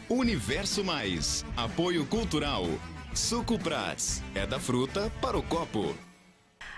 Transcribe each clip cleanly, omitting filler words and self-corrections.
Universo Mais, apoio cultural. Suco Prats, é da fruta para o copo.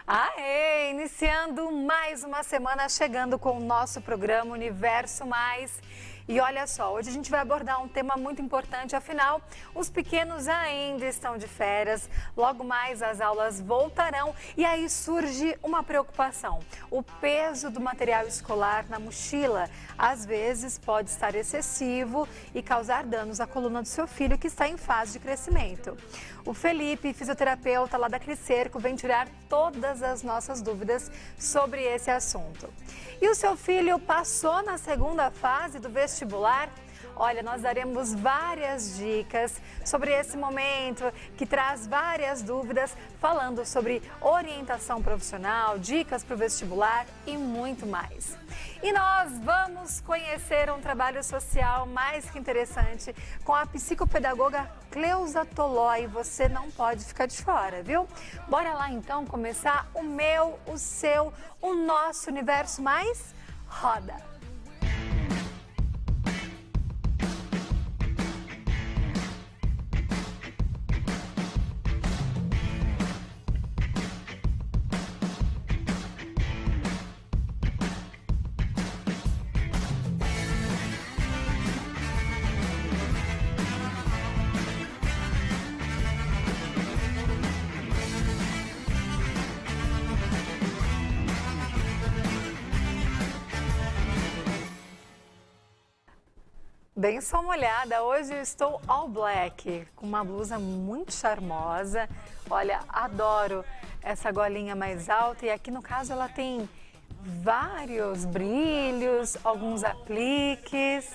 Aê! Iniciando mais uma semana, chegando com o nosso programa Universo Mais. E olha só, hoje a gente vai abordar um tema muito importante, afinal, os pequenos ainda estão de férias, logo mais as aulas voltarão e aí surge uma preocupação. O peso do material escolar na mochila, às vezes, pode estar excessivo e causar danos à coluna do seu filho que está em fase de crescimento. O Felipe, fisioterapeuta lá da Clicerco, vem tirar todas as nossas dúvidas sobre esse assunto. E o seu filho passou na segunda fase do vestibular? Olha, nós daremos várias dicas sobre esse momento que traz várias dúvidas, falando sobre orientação profissional, dicas para o vestibular e muito mais. E nós vamos conhecer um trabalho social mais que interessante com a psicopedagoga Cleusa Tolói. Você não pode ficar de fora, viu? Bora lá então começar o meu, o seu, o nosso Universo Mais? Roda! Bem só uma olhada, hoje eu estou all black, com uma blusa muito charmosa. Olha, adoro essa golinha mais alta e aqui no caso ela tem vários brilhos, alguns apliques.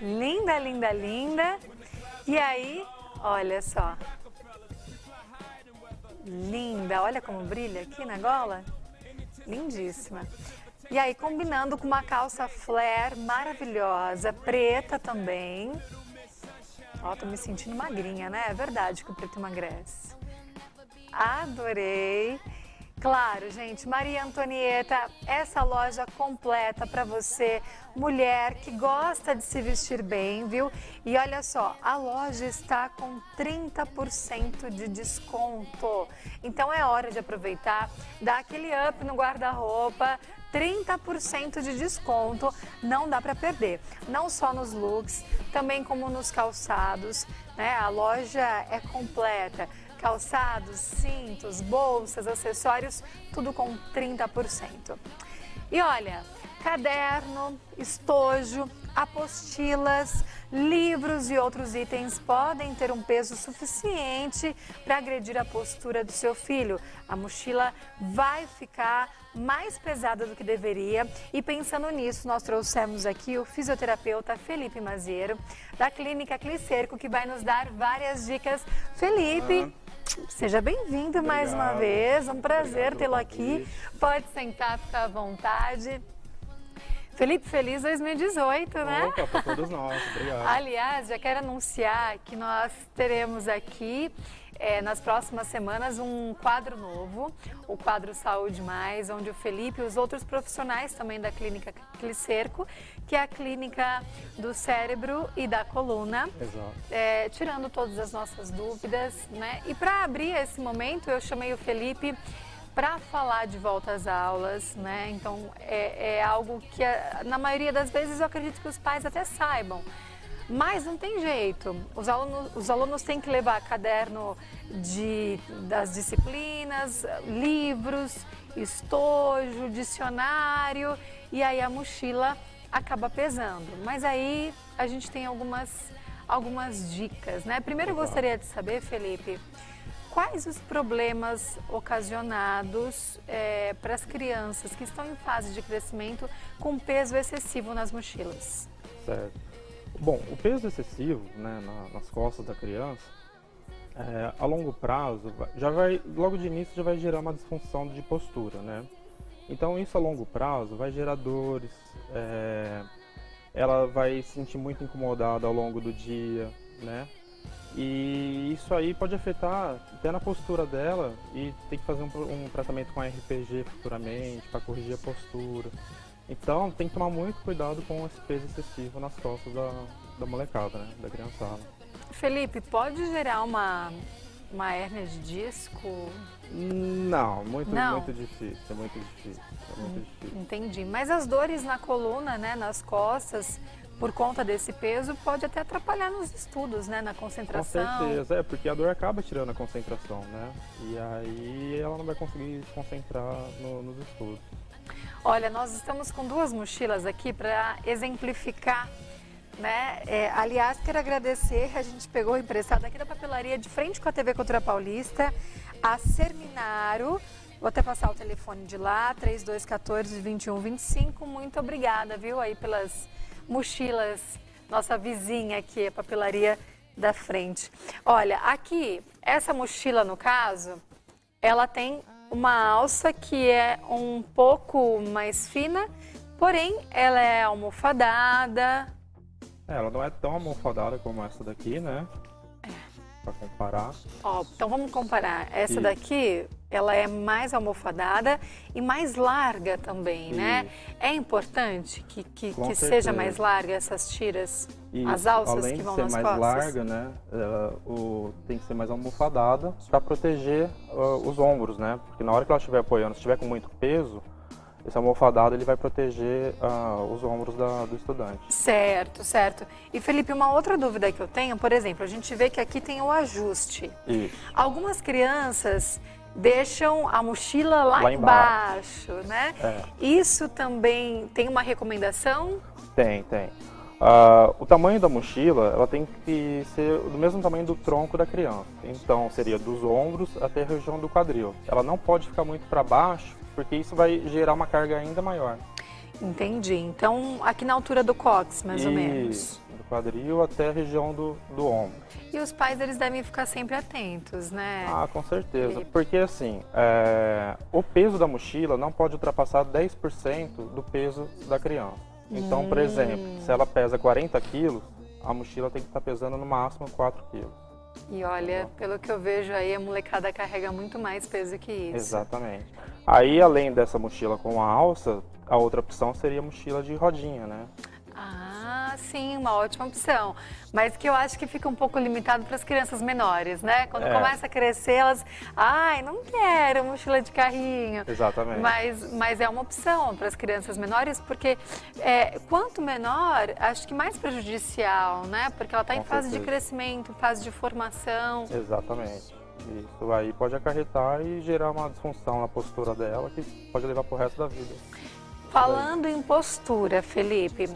Linda, linda, linda. E aí, olha só. Linda, olha como brilha aqui na gola. Lindíssima. E aí, combinando com uma calça flare maravilhosa, preta também. Ó, tô me sentindo magrinha, né? É verdade que o preto emagrece. Adorei. Claro, gente, Maria Antonieta, essa loja completa para você, mulher que gosta de se vestir bem, viu? E olha só, a loja está com 30% de desconto. Então é hora de aproveitar, dar aquele up no guarda-roupa, 30% de desconto, não dá para perder. Não só nos looks, também como nos calçados, né? A loja é completa. Calçados, cintos, bolsas, acessórios, tudo com 30%. E olha, caderno, estojo, apostilas, livros e outros itens podem ter um peso suficiente para agredir a postura do seu filho. A mochila vai ficar mais pesada do que deveria e pensando nisso, nós trouxemos aqui o fisioterapeuta Felipe Maziero, da Clínica Clicerco, que vai nos dar várias dicas. Felipe, seja bem-vindo mais uma vez, um prazer tê-lo aqui. Pode sentar, ficar à vontade. Felipe, feliz 2018, né? Opa, para todos nós, obrigado. Aliás, já quero anunciar que nós teremos aqui, nas próximas semanas, um quadro novo, o quadro Saúde Mais, onde o Felipe e os outros profissionais também da Clínica Clicerco, que é a clínica do cérebro e da coluna, tirando todas as nossas dúvidas, né? E para abrir esse momento, eu chamei o Felipe para falar de volta às aulas, né? Então, é algo que, na maioria das vezes, eu acredito que os pais até saibam. Mas não tem jeito, os alunos têm que levar caderno das disciplinas, livros, estojo, dicionário, e aí a mochila acaba pesando. Mas aí a gente tem algumas dicas, né? Primeiro eu gostaria de saber, Felipe, quais os problemas ocasionados para as crianças que estão em fase de crescimento com peso excessivo nas mochilas? Certo. Bom, o peso excessivo, né, nas costas da criança, a longo prazo, logo de início já vai gerar uma disfunção de postura, né? Então isso a longo prazo vai gerar dores, ela vai se sentir muito incomodada ao longo do dia, né? E isso aí pode afetar até na postura dela e tem que fazer um tratamento com RPG futuramente para corrigir a postura. Então tem que tomar muito cuidado com esse peso excessivo nas costas da molecada, né? Da criançada. Felipe, pode gerar uma hérnia de disco? Não, Não. muito difícil, é muito difícil, é muito difícil. Entendi. Mas as dores na coluna, né, nas costas, por conta desse peso, pode até atrapalhar nos estudos, né, na Com concentração. certeza, porque a dor acaba tirando a concentração, né? E aí ela não vai conseguir se concentrar nos estudos. Olha, nós estamos com duas mochilas aqui para exemplificar, né? Aliás, quero agradecer, a gente pegou emprestado aqui da papelaria de frente com a TV Cultura Paulista, a Serminaro. Vou até passar o telefone de lá, 3214-2125. Muito obrigada, viu, aí pelas mochilas, nossa vizinha aqui, a papelaria da frente. Olha, aqui, essa mochila, no caso, ela tem uma alça que é um pouco mais fina, porém ela é almofadada. Ela não é tão almofadada como essa daqui, né? Pra comparar. Ó, então vamos comparar. Essa Isso. daqui, ela é mais almofadada e mais larga também, né? É importante que Com seja certeza. mais larga essas tiras, E as alças além que de vão ser nas mais costas. larga, né? Tem que ser mais almofadada para proteger os ombros, né? Porque na hora que ela estiver apoiando, se estiver com muito peso, esse almofadado ele vai proteger os ombros do estudante. Certo, certo. E Felipe, uma outra dúvida que eu tenho, por exemplo, a gente vê que aqui tem o ajuste. Isso. Algumas crianças deixam a mochila lá Lá embaixo, né? É. Isso também tem uma recomendação? Tem. O tamanho da mochila, ela tem que ser do mesmo tamanho do tronco da criança. Então, seria dos ombros até a região do quadril. Ela não pode ficar muito para baixo, porque isso vai gerar uma carga ainda maior. Entendi. Então, aqui na altura do cóccix, mais ou menos. Do quadril até a região do ombro. E os pais, eles devem ficar sempre atentos, né? Ah, com certeza. Felipe. Porque assim, o peso da mochila não pode ultrapassar 10% do peso da criança. Então, por exemplo, se ela pesa 40 quilos, a mochila tem que estar pesando no máximo 4 quilos. E olha, pelo que eu vejo aí, a molecada carrega muito mais peso que isso. Exatamente. Aí, além dessa mochila com a alça, a outra opção seria a mochila de rodinha, né? Ah, sim, uma ótima opção. Mas que eu acho que fica um pouco limitado para as crianças menores, né? Quando começa a crescer, elas... Ai, não quero mochila de carrinho. Exatamente. Mas é uma opção para as crianças menores, porque quanto menor, acho que mais prejudicial, né? Porque ela está em Com fase de certeza. crescimento, fase de formação. Exatamente. Isso aí pode acarretar e gerar uma disfunção na postura dela que pode levar pro resto da vida. Falando em postura, Felipe,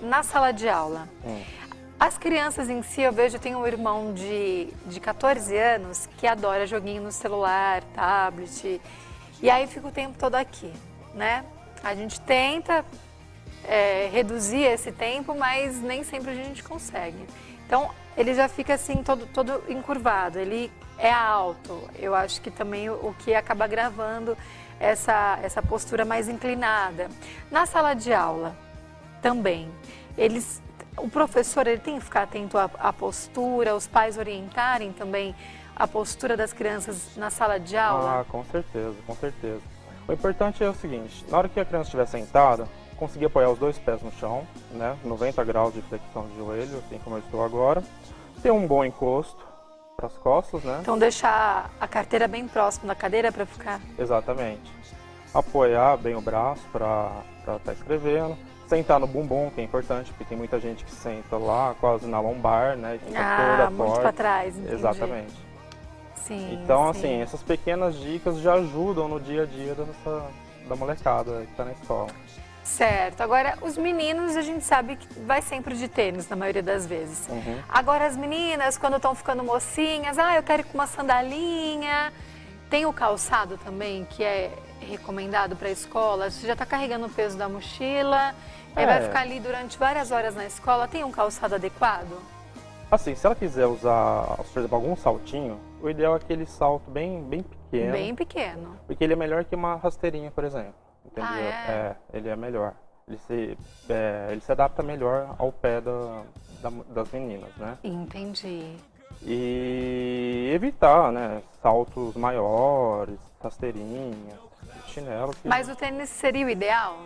na sala de aula, as crianças em si, eu vejo, eu tenho um irmão de 14 anos que adora joguinho no celular, tablet, e aí fica o tempo todo aqui, né? A gente tenta reduzir esse tempo, mas nem sempre a gente consegue. Então, ele já fica assim, todo encurvado, ele é alto. Eu acho que também o que acaba gravando essa postura mais inclinada. Na sala de aula, também, o professor ele tem que ficar atento à postura, os pais orientarem também a postura das crianças na sala de aula? Ah, com certeza, com certeza. O importante é o seguinte, na hora que a criança estiver sentada, conseguir apoiar os dois pés no chão, né, 90 graus de flexão de joelho, assim como eu estou agora, ter um bom encosto para as costas, né? Então deixar a carteira bem próximo da cadeira para ficar... Exatamente. Apoiar bem o braço para estar escrevendo. Sentar no bumbum, que é importante, porque tem muita gente que senta lá quase na lombar, né? E fica toda muito torta. para trás, entendi. Exatamente. Sim, Então, sim. assim, essas pequenas dicas já ajudam no dia a dia da molecada que está na escola. Certo. Agora, os meninos, a gente sabe que vai sempre de tênis, na maioria das vezes. Agora, as meninas, quando estão ficando mocinhas, eu quero ir com uma sandalinha. Tem o calçado também, que é recomendado para a escola. Você já está carregando o peso da mochila, aí vai ficar ali durante várias horas na escola. Tem um calçado adequado? Assim, se ela quiser usar, por exemplo, algum saltinho, o ideal é aquele salto bem pequeno. Bem pequeno. Porque ele é melhor que uma rasteirinha, por exemplo. Entendeu? Ah, ele é melhor. Ele se adapta melhor ao pé das meninas, né? Entendi. E evitar, né, saltos maiores, rasteirinhas, chinelo. Mas o tênis seria o ideal?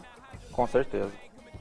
Com certeza.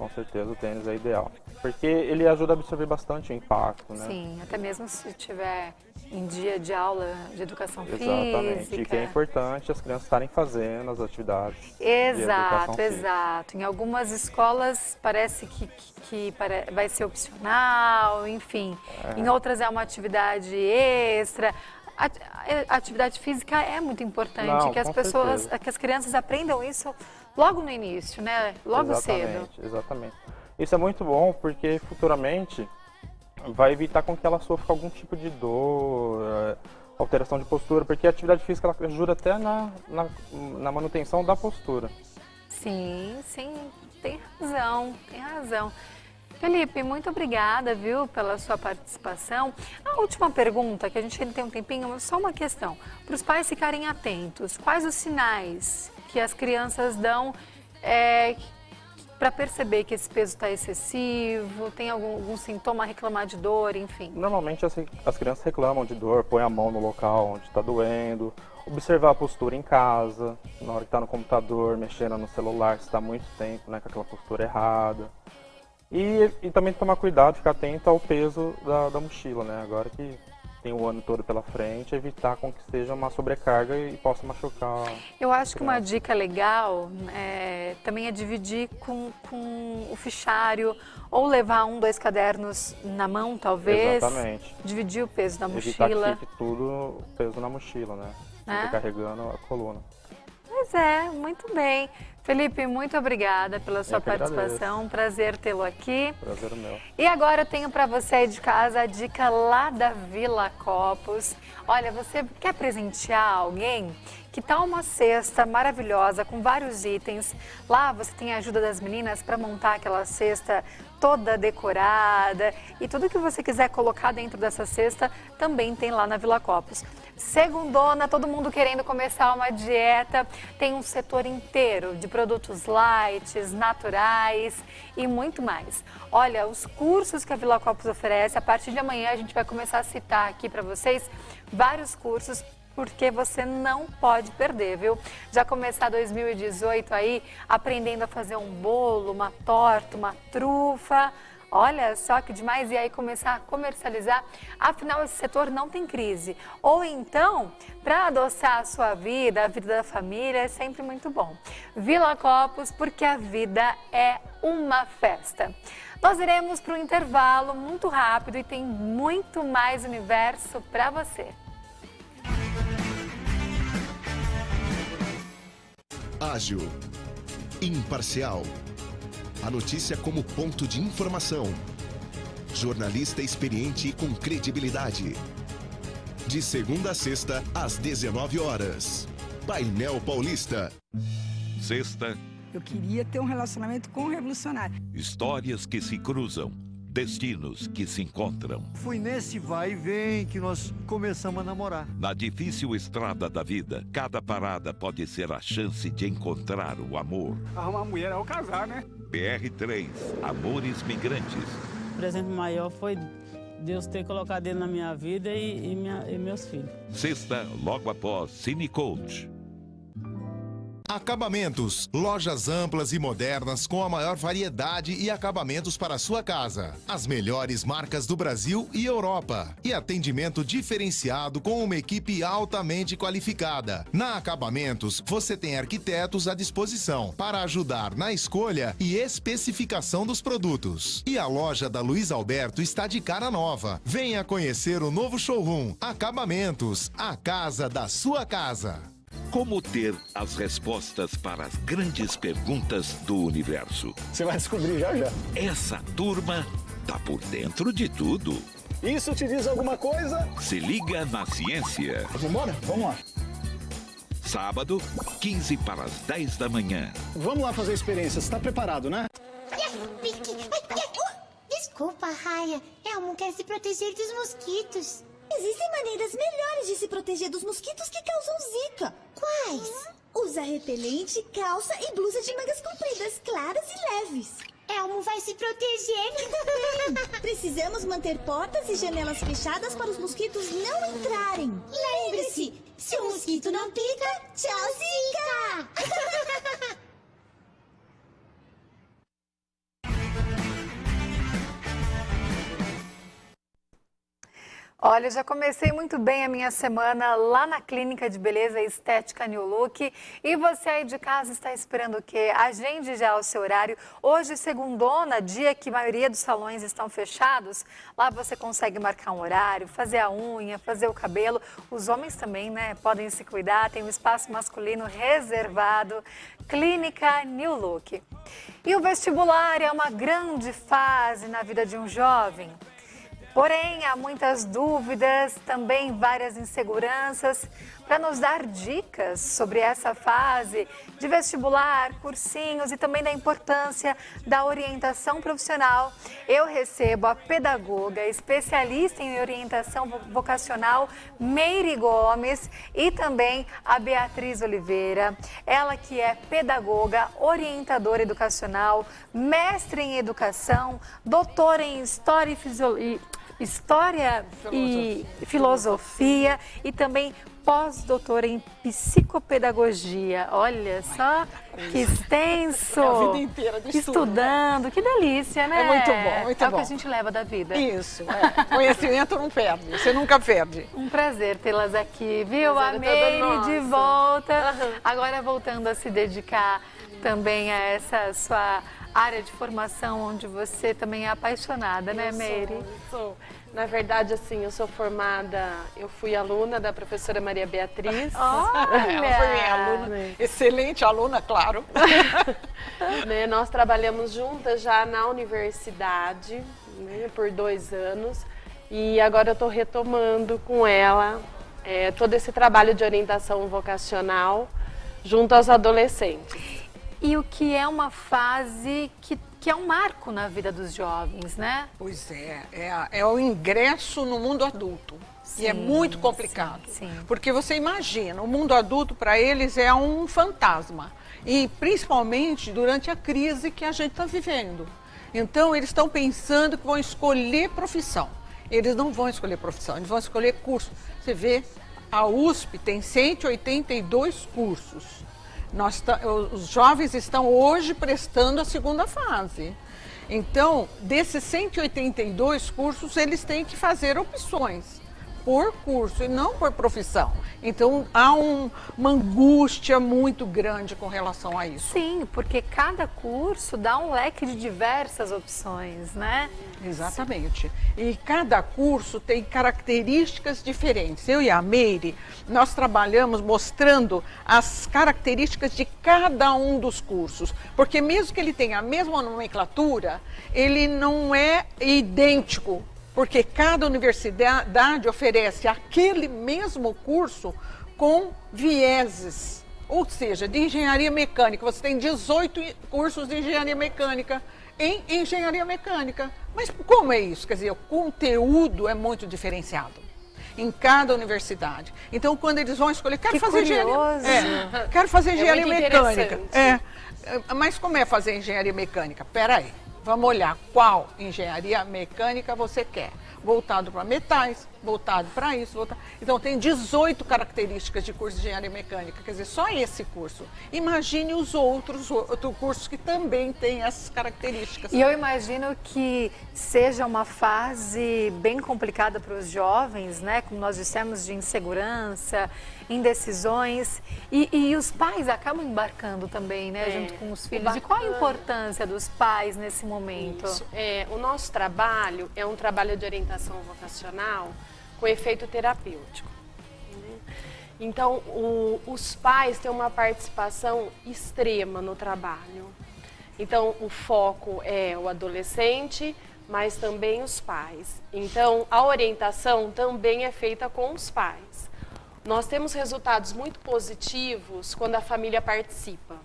Com certeza o tênis é ideal. Porque ele ajuda a absorver bastante o impacto, né? Sim, até mesmo se tiver em dia de aula de educação Exatamente. física. E que é importante as crianças estarem fazendo as atividades de Exato, educação física. exato. Em algumas escolas parece que vai ser opcional, enfim. Em outras é uma atividade extra. A atividade física é muito importante, Não, que as com pessoas, certeza. que as crianças aprendam isso logo no início, né? Logo cedo. Exatamente. Isso é muito bom porque futuramente vai evitar com que ela sofra algum tipo de dor, alteração de postura, porque a atividade física ela ajuda até na manutenção da postura. Sim, sim, tem razão, tem razão. Felipe, muito obrigada, viu, pela sua participação. A última pergunta, que a gente ainda tem um tempinho, mas só uma questão. Para os pais ficarem atentos, quais os sinais que as crianças dão para perceber que esse peso está excessivo? Tem algum sintoma, reclamar de dor, enfim? Normalmente as crianças reclamam de dor, põem a mão no local onde está doendo, observar a postura em casa, na hora que está no computador, mexendo no celular, se está muito tempo, né, com aquela postura errada. E também tomar cuidado, ficar atento ao peso da mochila, né? Agora que tem o ano todo pela frente, evitar com que seja uma sobrecarga e possa machucar. Eu acho que uma dica legal também é dividir com o fichário, ou levar 1, 2 cadernos na mão, talvez. Exatamente. Dividir o peso da Evitar mochila. que fique tudo o peso na mochila, né? Fica carregando a coluna. Pois é, muito bem. Felipe, muito obrigada pela sua participação. Agradeço. Prazer tê-lo aqui. Prazer meu. E agora eu tenho para você aí de casa a dica lá da Vila Copos. Olha, você quer presentear alguém? Que tal uma cesta maravilhosa com vários itens? Lá você tem a ajuda das meninas para montar aquela cesta toda decorada e tudo que você quiser colocar dentro dessa cesta também tem lá na Vila Copos. Segundona, todo mundo querendo começar uma dieta, tem um setor inteiro de produtos light, naturais e muito mais. Olha, os cursos que a Vila Copos oferece, a partir de amanhã a gente vai começar a citar aqui para vocês vários cursos, porque você não pode perder, viu? Já começar 2018 aí aprendendo a fazer um bolo, uma torta, uma trufa. Olha só que demais, e aí começar a comercializar, afinal esse setor não tem crise. Ou então, para adoçar a sua vida, a vida da família, é sempre muito bom. Vila Copos, porque a vida é uma festa. Nós iremos para um intervalo muito rápido e tem muito mais universo para você. Ágil, imparcial. A notícia como ponto de informação. Jornalista experiente e com credibilidade. De segunda a sexta, às 19 horas. Painel Paulista. Sexta. Eu queria ter um relacionamento com um revolucionário. Histórias que se cruzam. Destinos que se encontram. Foi nesse vai e vem que nós começamos a namorar. Na difícil estrada da vida, cada parada pode ser a chance de encontrar o amor. Arrumar mulher ao casar, né? BR3, Amores Migrantes. O presente maior foi Deus ter colocado ele na minha vida e meus filhos. Sexta, logo após Cine Coach. Acabamentos, lojas amplas e modernas com a maior variedade e acabamentos para a sua casa. As melhores marcas do Brasil e Europa. E atendimento diferenciado com uma equipe altamente qualificada. Na Acabamentos, você tem arquitetos à disposição para ajudar na escolha e especificação dos produtos. E a loja da Luiz Alberto está de cara nova. Venha conhecer o novo showroom Acabamentos, a casa da sua casa. Como ter as respostas para as grandes perguntas do universo? Você vai descobrir já já. Essa turma tá por dentro de tudo. Isso te diz alguma coisa? Se liga na ciência. Vamos embora? Vamos lá. Sábado, 15 para as 10 da manhã. Vamos lá fazer a experiência. Você está preparado, né? Desculpa, Raya. Elmo quer se proteger dos mosquitos. Existem maneiras melhores de se proteger dos mosquitos que causam zika. Quais? Usa repelente, calça e blusa de mangas compridas, claras e leves. Elmo vai se proteger. Precisamos manter portas e janelas fechadas para os mosquitos não entrarem. Lembre-se, se o mosquito não pica, tchau, zika! Olha, já comecei muito bem a minha semana lá na Clínica de Beleza Estética New Look. E você aí de casa está esperando o quê? Agende já o seu horário. Hoje, segundona, dia que a maioria dos salões estão fechados, lá você consegue marcar um horário, fazer a unha, fazer o cabelo. Os homens também, né, podem se cuidar, tem um espaço masculino reservado. Clínica New Look. E o vestibular é uma grande fase na vida de um jovem. Porém, há muitas dúvidas, também várias inseguranças. Para nos dar dicas sobre essa fase de vestibular, cursinhos e também da importância da orientação profissional, eu recebo a pedagoga, especialista em orientação vocacional, Meire Gomes, e também a Beatriz Oliveira. Ela que é pedagoga, orientadora educacional, mestre em educação, doutora em História e Filosofia e também pós-doutora em Psicopedagogia. Olha só que extenso! É a vida inteira de estudando, que delícia, né? É muito bom, muito bom. É o que a gente leva da vida. Isso, conhecimento não perde, você nunca perde. Um prazer tê-las aqui, viu? Prazer A Meire de nosso. volta, agora voltando a se dedicar também a essa sua área de formação, onde você também é apaixonada, né, Meire? Sou. Na verdade, assim, eu sou formada, eu fui aluna da professora Maria Beatriz. Ela foi minha aluna, excelente aluna, claro. Né, nós trabalhamos juntas já na universidade, né, por 2 anos. E agora eu estou retomando com ela todo esse trabalho de orientação vocacional junto aos adolescentes. E o que é uma fase que é um marco na vida dos jovens, né? Pois é o ingresso no mundo adulto. Sim, e é muito complicado. Sim. Porque você imagina, o mundo adulto para eles é um fantasma. E principalmente durante a crise que a gente está vivendo. Então eles estão pensando que vão escolher profissão. Eles não vão escolher profissão, eles vão escolher curso. Você vê, a USP tem 182 cursos. Os jovens estão hoje prestando a segunda fase. Então, desses 182 cursos, eles têm que fazer opções por curso e não por profissão. Então, há uma angústia muito grande com relação a isso. Sim, porque cada curso dá um leque de diversas opções, né? Exatamente. E cada curso tem características diferentes. Eu e a Meire, nós trabalhamos mostrando as características de cada um dos cursos. Porque mesmo que ele tenha a mesma nomenclatura, ele não é idêntico. Porque cada universidade oferece aquele mesmo curso com vieses. Ou seja, de engenharia mecânica. Você tem 18 cursos de engenharia mecânica em engenharia mecânica. Mas como é isso? Quer dizer, o conteúdo é muito diferenciado em cada universidade. Então, quando eles vão escolher, quero fazer engenharia mecânica. Mas como é fazer engenharia mecânica? Peraí. Vamos olhar qual engenharia mecânica você quer. Voltado para metais, voltado para isso. Então, tem 18 características de curso de engenharia mecânica. Quer dizer, só esse curso. Imagine os outros cursos que também têm essas características. E eu imagino que seja uma fase bem complicada para os jovens, né? Como nós dissemos, de insegurança, indecisões. E os pais acabam embarcando também, né? Junto com os filhos. E qual a importância dos pais nesse momento? Isso. O nosso trabalho é um trabalho de orientação vocacional com efeito terapêutico. Né? Então, os pais têm uma participação extrema no trabalho. Então, o foco é o adolescente, mas também os pais. Então, a orientação também é feita com os pais. Nós temos resultados muito positivos quando a família participa.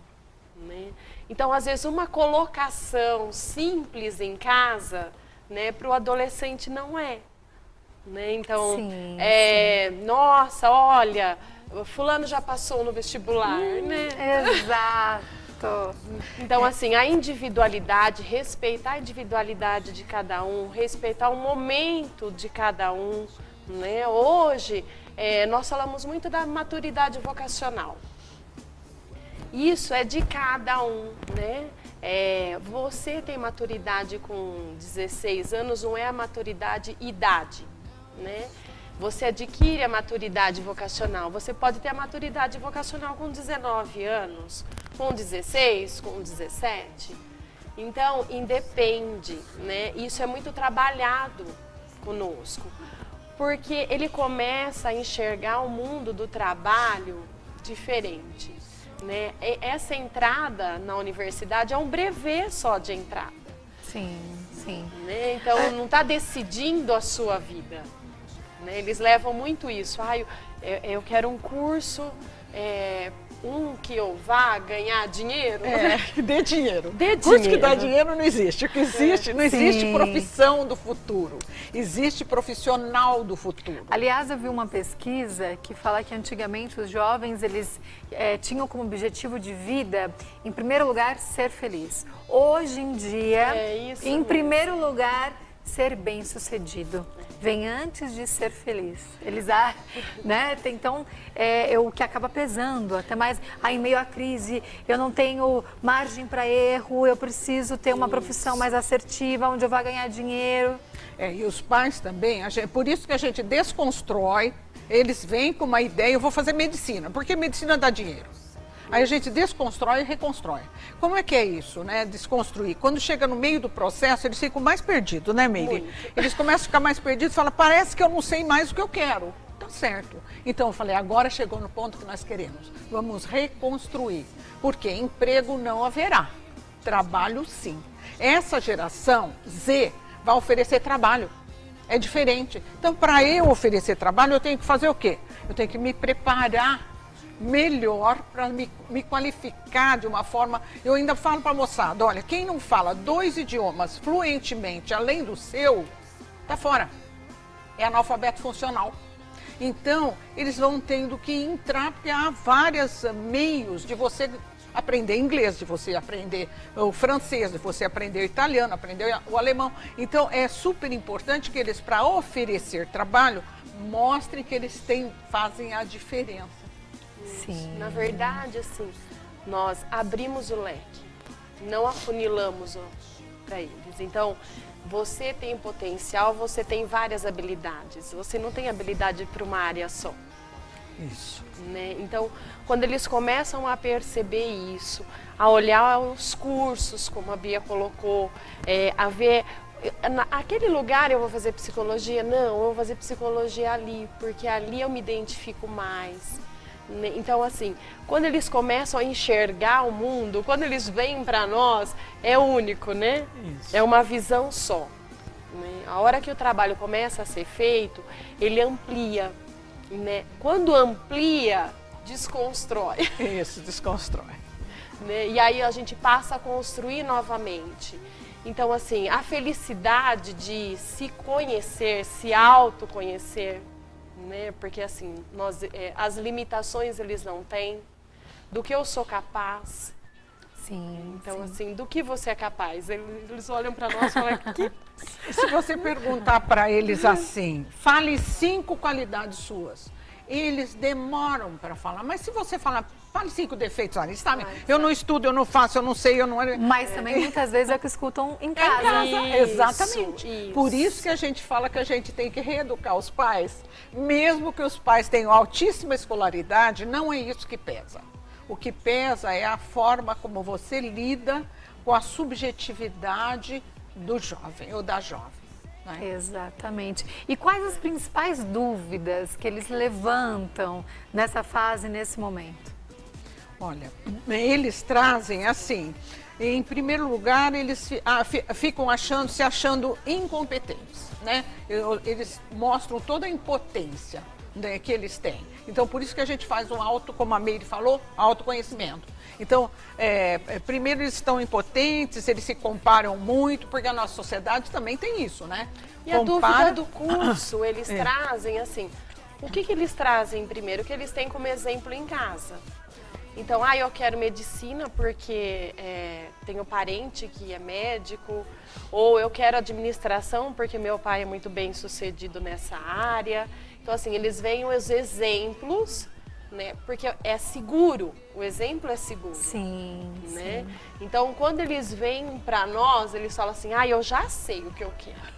Né? Então, às vezes, uma colocação simples em casa, né, para o adolescente não é. Né? Então, nossa, olha, fulano já passou no vestibular, né? Exato. Então, assim, a individualidade, respeitar a individualidade de cada um, respeitar o momento de cada um, né? Hoje, nós falamos muito da maturidade vocacional. Isso é de cada um, né? Você tem maturidade com 16 anos, não é a maturidade idade, né? você adquire a maturidade vocacional. Você pode ter a maturidade vocacional com 19 anos, com 16, com 17. Então, independe, né? Isso é muito trabalhado conosco, porque ele começa a enxergar o mundo do trabalho diferente, né? Essa entrada na universidade é um brevê só de entrada. Sim, sim. Né? Então, não está decidindo a sua vida. Né? Eles levam muito isso. Eu quero um curso, que eu vá ganhar dinheiro. Dê dinheiro. Dê Curso dinheiro. que dá dinheiro não existe. O que existe, não existe Sim. profissão do futuro. Existe profissional do futuro. Aliás, eu vi uma pesquisa que fala que antigamente os jovens, eles tinham como objetivo de vida, em primeiro lugar, ser feliz. Hoje em dia, em primeiro lugar, ser bem-sucedido. Vem antes de ser feliz. Eles, né? Então, o que acaba pesando, até mais, em meio à crise, eu não tenho margem para erro, eu preciso ter uma profissão mais assertiva, onde eu vou ganhar dinheiro. E os pais também, por isso que a gente desconstrói, eles vêm com uma ideia, eu vou fazer medicina, porque medicina dá dinheiro. Aí a gente desconstrói e reconstrói. Como é que é isso, né? Desconstruir. Quando chega no meio do processo, eles ficam mais perdidos, né, Meire? Eles começam a ficar mais perdidos e falam, parece que eu não sei mais o que eu quero. Tá certo. Então eu falei, agora chegou no ponto que nós queremos. Vamos reconstruir. Porque emprego não haverá. Trabalho sim. Essa geração Z vai oferecer trabalho. É diferente. Então, para eu oferecer trabalho, eu tenho que fazer o quê? Eu tenho que me preparar melhor para me qualificar de uma forma. Eu ainda falo para a moçada, olha, quem não fala 2 idiomas fluentemente além do seu, tá fora. É analfabeto funcional. Então, eles vão tendo que entrar, porque há vários meios de você aprender inglês, de você aprender o francês, de você aprender o italiano, aprender o alemão. Então, é super importante que eles, para oferecer trabalho, mostrem que eles fazem a diferença. Sim. Na verdade, assim, nós abrimos o leque, não afunilamos para eles. Então, você tem potencial, você tem várias habilidades. Você não tem habilidade para uma área só. Isso. Né? Então, quando eles começam a perceber isso, a olhar os cursos, como a Bia colocou, a ver... Naquele lugar eu vou fazer psicologia? Não, eu vou fazer psicologia ali, porque ali eu me identifico mais. Então, assim, quando eles começam a enxergar o mundo, quando eles vêm para nós, é único, né? Isso. É uma visão só. Né? A hora que o trabalho começa a ser feito, ele amplia. Né? Quando amplia, desconstrói. Isso, desconstrói. Né? E aí a gente passa a construir novamente. Então, assim, a felicidade de se conhecer, se autoconhecer, né? Porque assim, as limitações eles não têm, do que eu sou capaz. Sim. Então, assim, do que você é capaz? Eles olham para nós e falam, que... Se você perguntar para eles assim, fale 5 qualidades suas, eles demoram para falar. Mas se você falar, fale 5 defeitos, eles sabem, eu não estudo, eu não faço, eu não sei, eu não... Mas também muitas vezes é o que escutam em casa. Exatamente. Isso. Por isso que a gente fala que a gente tem que reeducar os pais. Mesmo que os pais tenham altíssima escolaridade, não é isso que pesa. O que pesa é a forma como você lida com a subjetividade do jovem ou da jovem. Né? Exatamente. E quais as principais dúvidas que eles levantam nessa fase, nesse momento? Olha, eles trazem assim, em primeiro lugar, eles ficam se achando incompetentes, né? Eles mostram toda a impotência, né, que eles têm. Então, por isso que a gente faz como a Meire falou, autoconhecimento. Então, primeiro eles estão impotentes, eles se comparam muito, porque a nossa sociedade também tem isso, né? E a dúvida do curso, eles trazem assim, o que eles trazem primeiro? O que eles têm como exemplo em casa. Então, eu quero medicina porque tenho parente que é médico, ou eu quero administração porque meu pai é muito bem sucedido nessa área. Então, assim, eles veem os exemplos né? Porque é seguro, o exemplo é seguro. Sim, né? sim. Então, quando eles vêm para nós, eles falam assim, eu já sei o que eu quero.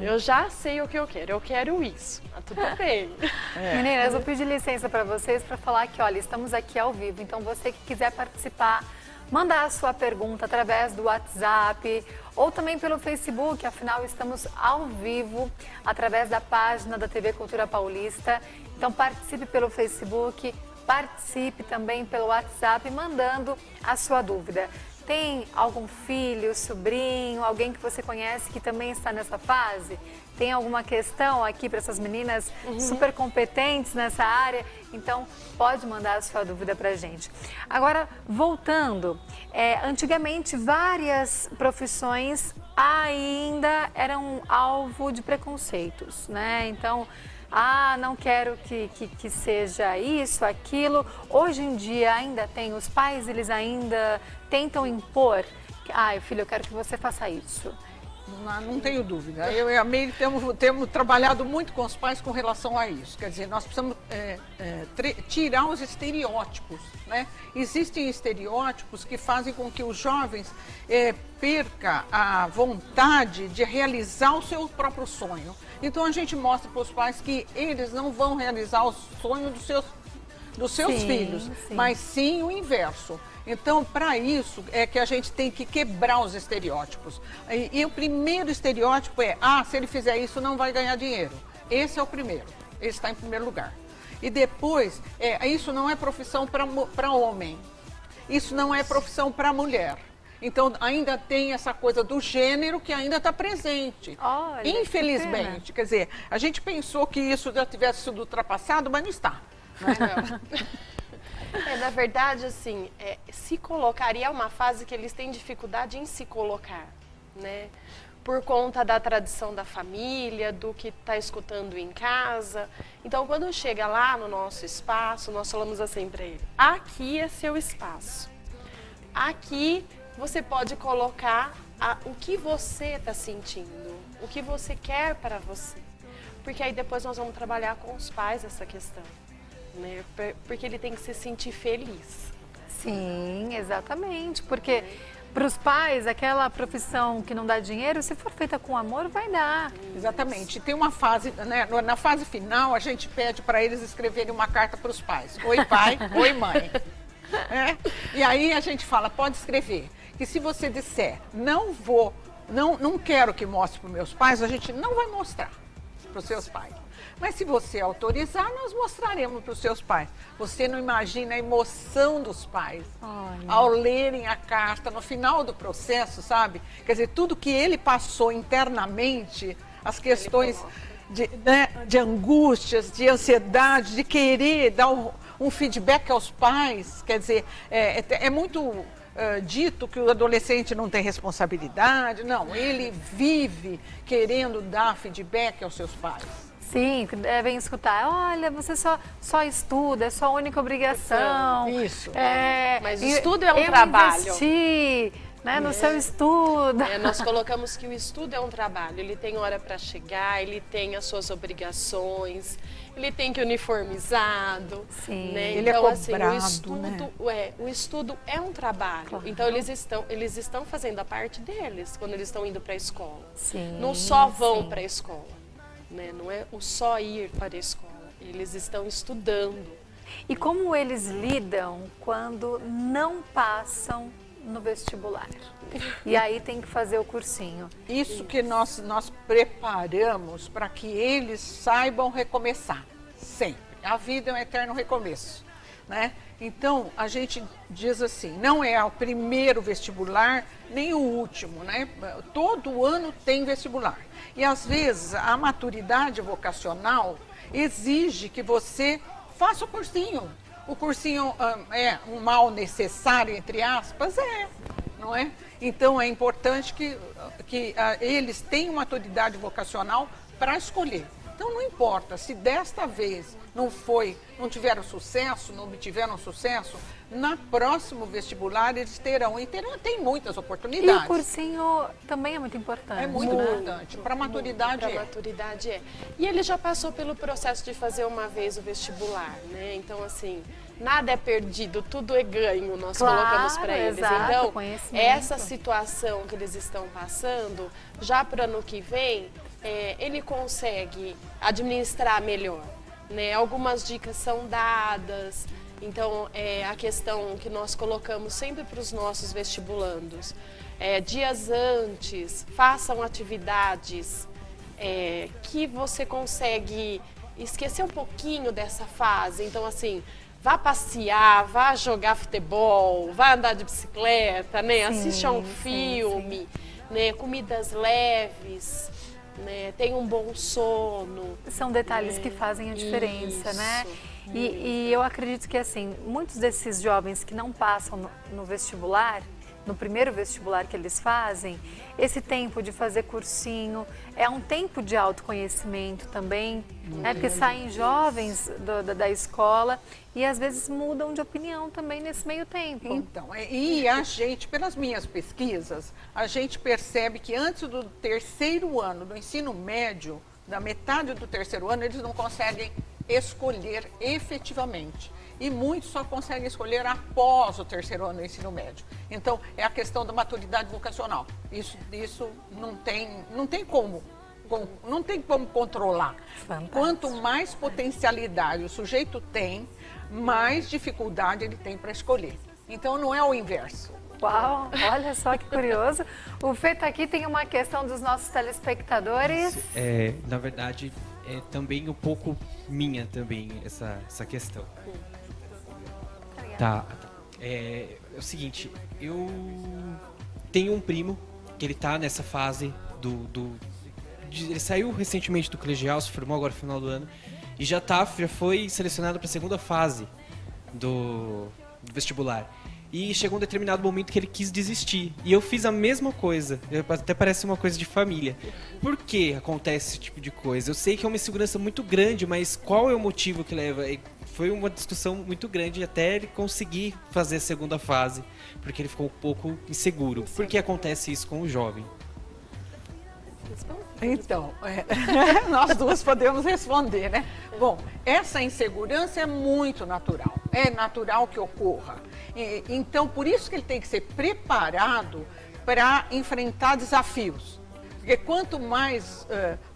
Eu já sei o que eu quero isso. Tudo bem. Meninas, eu vou pedir licença para vocês para falar que, olha, estamos aqui ao vivo, então você que quiser participar, mandar a sua pergunta através do WhatsApp ou também pelo Facebook, afinal estamos ao vivo através da página da TV Cultura Paulista. Então participe pelo Facebook, participe também pelo WhatsApp mandando a sua dúvida. Tem algum filho, sobrinho, alguém que você conhece que também está nessa fase? Tem alguma questão aqui para essas meninas super competentes nessa área? Então, pode mandar a sua dúvida para a gente. Agora, voltando, antigamente várias profissões ainda eram alvo de preconceitos, né? Então, não quero que seja isso, aquilo. Hoje em dia ainda tem, os pais, eles ainda tentam impor. Filho, eu quero que você faça isso. Não tenho dúvida. Eu e a Meire temos trabalhado muito com os pais com relação a isso. Quer dizer, nós precisamos tirar os estereótipos, né? Existem estereótipos que fazem com que os jovens percam a vontade de realizar o seu próprio sonho. Então a gente mostra para os pais que eles não vão realizar o sonho dos seus filhos, mas sim o inverso. Então, para isso é que a gente tem que quebrar os estereótipos. E o primeiro estereótipo é, se ele fizer isso não vai ganhar dinheiro. Esse é o primeiro, esse está em primeiro lugar. E depois, isso não é profissão para homem, isso não é profissão para mulher. Então, ainda tem essa coisa do gênero que ainda está presente. Olha, infelizmente, quer dizer, a gente pensou que isso já tivesse sido ultrapassado, mas não está. Na verdade, assim, se colocaria é uma fase que eles têm dificuldade em se colocar, né? Por conta da tradição da família, do que está escutando em casa. Então, quando chega lá no nosso espaço, nós falamos assim para ele, aqui é seu espaço. Aqui você pode colocar o que você está sentindo, o que você quer para você. Porque aí depois nós vamos trabalhar com os pais essa questão. Né? Porque ele tem que se sentir feliz. Sim, exatamente. Porque para os pais, aquela profissão que não dá dinheiro, se for feita com amor, vai dar. Exatamente. Tem uma fase, né? Na fase final, a gente pede para eles escreverem uma carta para os pais. Oi, pai. Oi, mãe. E aí a gente fala, pode escrever. Que se você disser, não quero que mostre para os meus pais, a gente não vai mostrar para os seus pais. Mas se você autorizar, nós mostraremos para os seus pais. Você não imagina a emoção dos pais ao lerem a carta no final do processo, sabe? Quer dizer, tudo que ele passou internamente, as questões de angústias, de ansiedade, de querer dar um feedback aos pais. Quer dizer, é muito dito que o adolescente não tem responsabilidade. Não, ele vive querendo dar feedback aos seus pais. Sim, devem escutar, olha, você só estuda, é sua única obrigação. Isso. Mas o estudo é um trabalho. Investir, né, no seu estudo. Nós colocamos que o estudo é um trabalho, ele tem hora para chegar, ele tem as suas obrigações, ele tem que ir uniformizado. Sim. Né? Ele então, é cobrado, o estudo é um trabalho. Claro. Então eles estão fazendo a parte deles quando eles estão indo para a escola. Sim, não só vão para a escola. Né? Não é o só ir para a escola, eles estão estudando. E como eles lidam quando não passam no vestibular? E aí tem que fazer o cursinho. Isso que nós preparamos para que eles saibam recomeçar, sempre. A vida é um eterno recomeço, né? Então, a gente diz assim, não é o primeiro vestibular, nem o último, né? Todo ano tem vestibular. E, às vezes, a maturidade vocacional exige que você faça o cursinho. O cursinho é um mal necessário, entre aspas? Não é? Então, é importante que eles tenham maturidade vocacional para escolher. Então, não importa se desta vez não tiveram sucesso, não obtiveram sucesso, no próximo vestibular eles terão, tem muitas E oportunidades. o cursinho também é muito importante. É muito importante. Para a maturidade Para maturidade é. E ele já passou pelo processo de fazer uma vez o vestibular, né? Então, assim, nada é perdido, tudo é ganho, nós colocamos para eles. Exato, Então, conhecimento. essa situação que eles estão passando, já para o ano que vem, ele consegue administrar melhor, né? Algumas dicas são dadas. Então, a questão que nós colocamos sempre para os nossos vestibulandos, dias antes, façam atividades que você consegue esquecer um pouquinho dessa fase. Então, assim, vá passear, vá jogar futebol, vá andar de bicicleta, né? Assista a um filme, né? Comidas leves, né? Tenha um bom sono. São detalhes que fazem a diferença, né? E eu acredito que, assim, muitos desses jovens que não passam no vestibular, no primeiro vestibular que eles fazem, esse tempo de fazer cursinho é um tempo de autoconhecimento também, né? Porque saem jovens da escola e às vezes mudam de opinião também nesse meio tempo. Então, e a gente, pelas minhas pesquisas, a gente percebe que antes do terceiro ano do ensino médio, da metade do terceiro ano, eles não conseguem escolher efetivamente. E muitos só conseguem escolher após o terceiro ano do ensino médio. Então, é a questão da maturidade vocacional. Isso não tem como controlar. Fantástico. Quanto mais potencialidade o sujeito tem, mais dificuldade ele tem para escolher. Então, não é o inverso. Uau, olha só que curioso. O Fê tá aqui, tem uma questão dos nossos telespectadores. Na verdade, é também um pouco minha também essa questão. Tá. É o seguinte, eu tenho um primo que ele tá nessa fase ele saiu recentemente do colegial, se formou agora no final do ano e já foi selecionado para a segunda fase do vestibular. E chegou um determinado momento que ele quis desistir. E eu fiz a mesma coisa. Até parece uma coisa de família. Por que acontece esse tipo de coisa? Eu sei que é uma insegurança muito grande, mas qual é o motivo que leva? Foi uma discussão muito grande até ele conseguir fazer a segunda fase. Porque ele ficou um pouco inseguro. Por que acontece isso com o jovem? Então, nós duas podemos responder, né? Bom, essa insegurança é muito natural. É natural que ocorra. Então, por isso que ele tem que ser preparado para enfrentar desafios. Porque quanto mais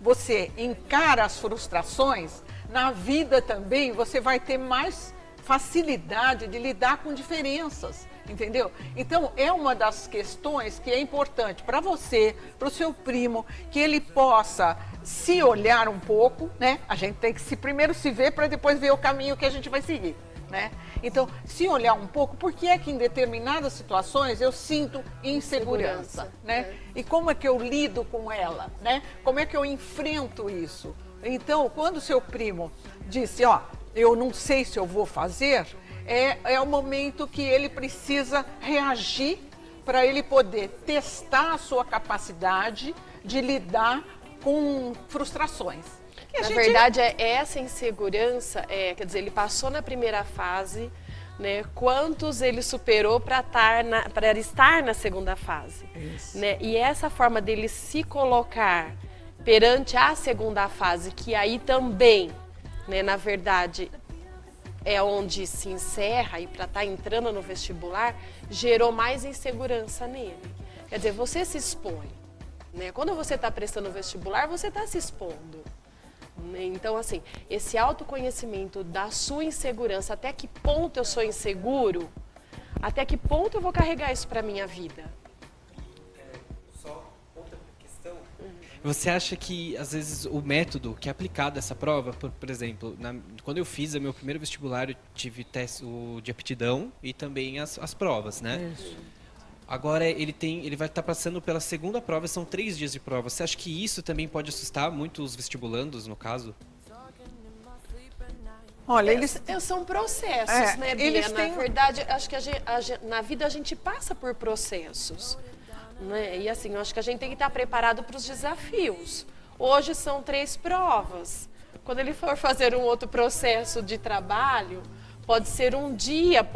você encara as frustrações, na vida também você vai ter mais facilidade de lidar com diferenças, entendeu? Então, é uma das questões que é importante para você, para o seu primo, que ele possa se olhar um pouco, né? A gente tem que primeiro se ver para depois ver o caminho que a gente vai seguir, né? Então, se olhar um pouco, por que é que em determinadas situações eu sinto insegurança, né? E como é que eu lido com ela, né? Como é que eu enfrento isso? Então, quando o seu primo disse, ó, eu não sei se eu vou fazer, é o momento que ele precisa reagir para ele poder testar a sua capacidade de lidar com frustrações. Na verdade, essa insegurança, quer dizer, ele passou na primeira fase, né? Quantos ele superou para estar na segunda fase. Né? E essa forma dele se colocar perante a segunda fase, que aí também, né, na verdade, é onde se encerra e para estar entrando no vestibular, gerou mais insegurança nele. Quer dizer, você se expõe, né? Quando você está prestando o vestibular, você está se expondo. Então, assim, esse autoconhecimento da sua insegurança, até que ponto eu sou inseguro, até que ponto eu vou carregar isso para a minha vida. Só outra questão. Você acha que, às vezes, o método que é aplicado a essa prova, por exemplo, quando eu fiz o meu primeiro vestibular, eu tive o de aptidão e também as provas, né? Isso. Agora ele vai estar passando pela segunda prova, são 3 dias de prova. Você acha que isso também pode assustar muito os vestibulandos, no caso? Olha, são processos, né, Bia? Na verdade, acho que na vida a gente passa por processos. Né? E assim, eu acho que a gente tem que estar preparado para os desafios. Hoje são 3 provas. Quando ele for fazer um outro processo de trabalho, pode ser um dia,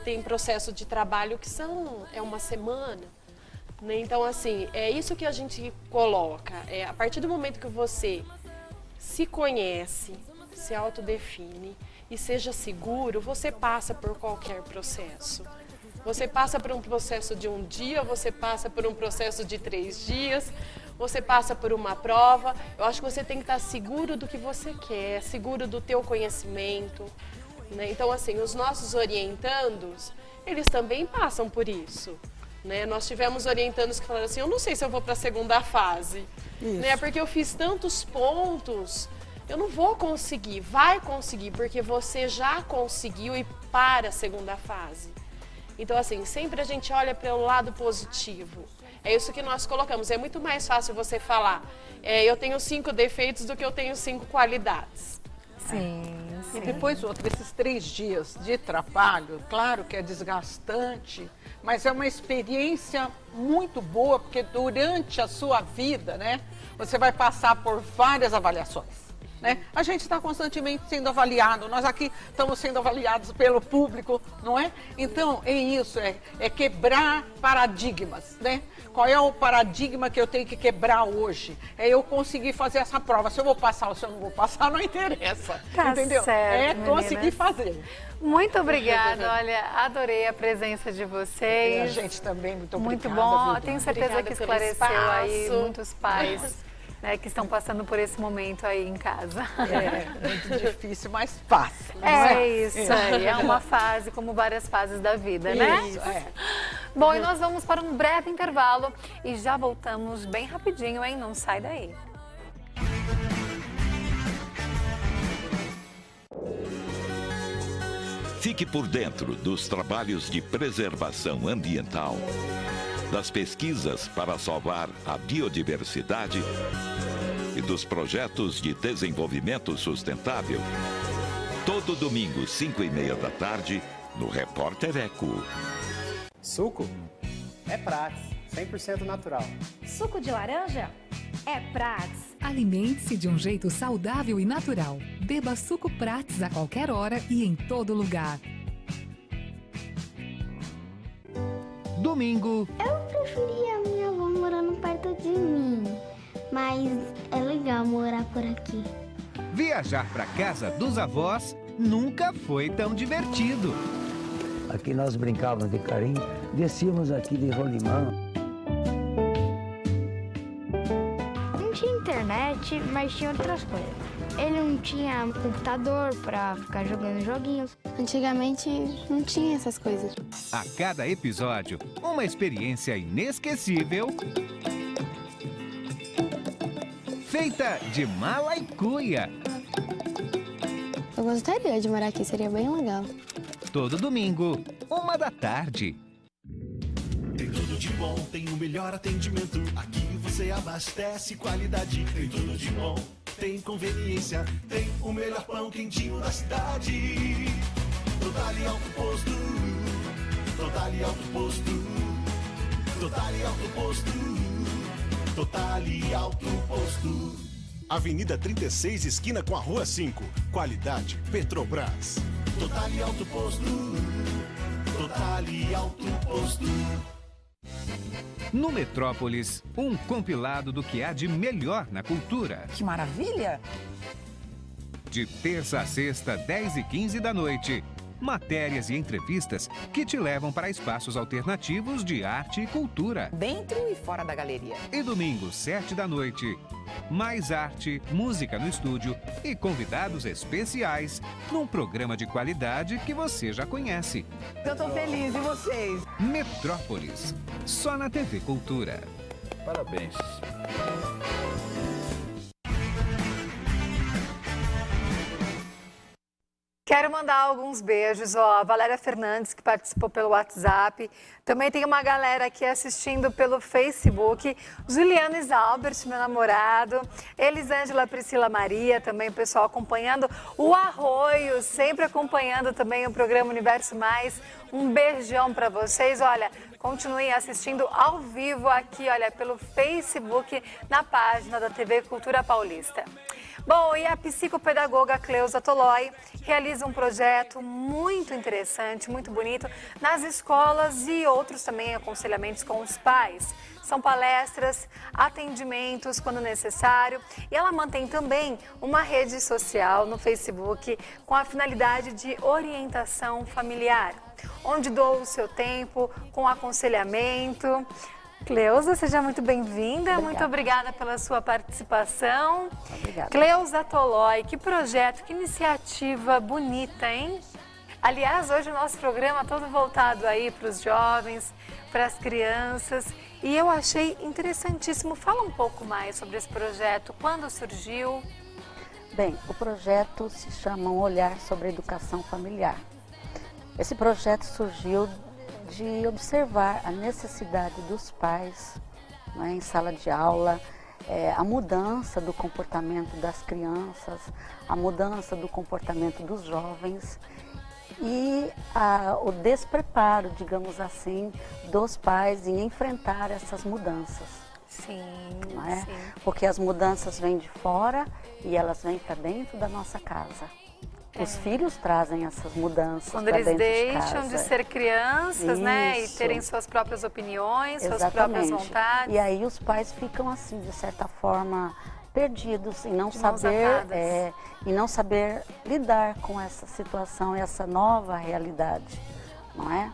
tem processo de trabalho que é uma semana. Né? Então, assim, é isso que a gente coloca. A partir do momento que você se conhece, se autodefine e seja seguro, você passa por qualquer processo. Você passa por um processo de um dia, você passa por um processo de 3 dias, você passa por uma prova. Eu acho que você tem que estar seguro do que você quer, seguro do teu conhecimento. Né? Então, assim, os nossos orientandos, eles também passam por isso. Né? Nós tivemos orientandos que falaram assim, eu não sei se eu vou para a segunda fase, né? Porque eu fiz tantos pontos, eu não vou conseguir. Vai conseguir, porque você já conseguiu ir para a segunda fase. Então, assim, sempre a gente olha para o lado positivo. É isso que nós colocamos. É muito mais fácil você falar, eu tenho 5 defeitos do que eu tenho 5 qualidades. Sim. E depois, esses 3 dias de trabalho, claro que é desgastante, mas é uma experiência muito boa, porque durante a sua vida, né, você vai passar por várias avaliações. Né? A gente está constantemente sendo avaliado, nós aqui estamos sendo avaliados pelo público, não é? Então, é isso, é quebrar paradigmas, né? Qual é o paradigma que eu tenho que quebrar hoje? É eu conseguir fazer essa prova. Se eu vou passar ou se eu não vou passar, não interessa, entendeu? Certo, conseguir fazer. Muito obrigada, olha, adorei a presença de vocês. E a gente também, muito obrigada. Muito bom, viu, tenho certeza obrigada que pelo esclareceu aí espaço. muitos pais. Né, que estão passando por esse momento aí em casa. É muito difícil, mas passa. Isso aí, é uma fase como várias fases da vida, né? Isso, Bom, e nós vamos para um breve intervalo e já voltamos bem rapidinho, hein? Não sai daí. Fique por dentro dos trabalhos de preservação ambiental, das pesquisas para salvar a biodiversidade e dos projetos de desenvolvimento sustentável. Todo domingo, 5h30 da tarde, no Repórter Eco. Suco é Prats, 100% natural. Suco de laranja é Prats. Alimente-se de um jeito saudável e natural. Beba suco Prats a qualquer hora e em todo lugar. Domingo. Eu preferia a minha avó morando perto de mim, mas é legal morar por aqui. Viajar para casa dos avós nunca foi tão divertido. Aqui nós brincávamos de carinho, descíamos aqui de rolimã. Não tinha internet, mas tinha outras coisas. Ele não tinha computador para ficar jogando joguinhos. Antigamente não tinha essas coisas. A cada episódio, uma experiência inesquecível, feita de mala e cuia. Eu gostaria de morar aqui, seria bem legal. Todo domingo, 1 da tarde. Tem tudo de bom, tem o melhor atendimento. Aqui você abastece qualidade. Tem tudo de bom, tem conveniência. Tem o melhor pão quentinho da cidade. Totale Alto Posto. Totale Alto Posto. Totale Alto Posto. Totale Alto Posto. Avenida 36, esquina com a Rua 5. Qualidade Petrobras. Totale Alto Posto. Totale Alto Posto. No Metrópolis, um compilado do que há de melhor na cultura. Que maravilha! De terça a sexta, 10h15 da noite. Matérias e entrevistas que te levam para espaços alternativos de arte e cultura. Dentro e fora da galeria. E domingo, 7 da noite. Mais arte, música no estúdio e convidados especiais num programa de qualidade que você já conhece. Eu tô feliz, e vocês? Metrópolis, só na TV Cultura. Parabéns. Quero mandar alguns beijos, ó, a Valéria Fernandes, que participou pelo WhatsApp. Também tem uma galera aqui assistindo pelo Facebook. Juliana Isalbert, meu namorado. Elisângela Priscila Maria, também o pessoal acompanhando. O Arroio, sempre acompanhando também o programa Universo Mais. Um beijão para vocês. Olha, continuem assistindo ao vivo aqui, olha, pelo Facebook, na página da TV Cultura Paulista. Bom, e a psicopedagoga Cleusa Toloi realiza um projeto muito interessante, muito bonito, nas escolas e outros também aconselhamentos com os pais. São palestras, atendimentos quando necessário, e ela mantém também uma rede social no Facebook com a finalidade de orientação familiar, onde doa o seu tempo com aconselhamento. Cleusa, seja muito bem-vinda, muito obrigada pela sua participação. Obrigada. Cleusa Toloi, que projeto, que iniciativa bonita, hein? Aliás, hoje o nosso programa todo voltado aí para os jovens, para as crianças, e eu achei interessantíssimo. Fala um pouco mais sobre esse projeto, quando surgiu? Bem, o projeto se chama Um Olhar sobre a Educação Familiar. Esse projeto surgiu de observar a necessidade dos pais, né, em sala de aula, a mudança do comportamento das crianças, a mudança do comportamento dos jovens e o despreparo, digamos assim, dos pais em enfrentar essas mudanças. Sim, não é? sim. Porque as mudanças vêm de fora e elas vêm para dentro da nossa casa. Os filhos trazem essas mudanças quando para eles dentro de deixam casa. de ser crianças, né, e Isso. terem suas próprias opiniões, suas Exatamente. próprias vontades. E aí os pais ficam assim, de certa forma, perdidos em não De mãos saber atadas. e não saber lidar com essa situação, essa nova realidade, não é?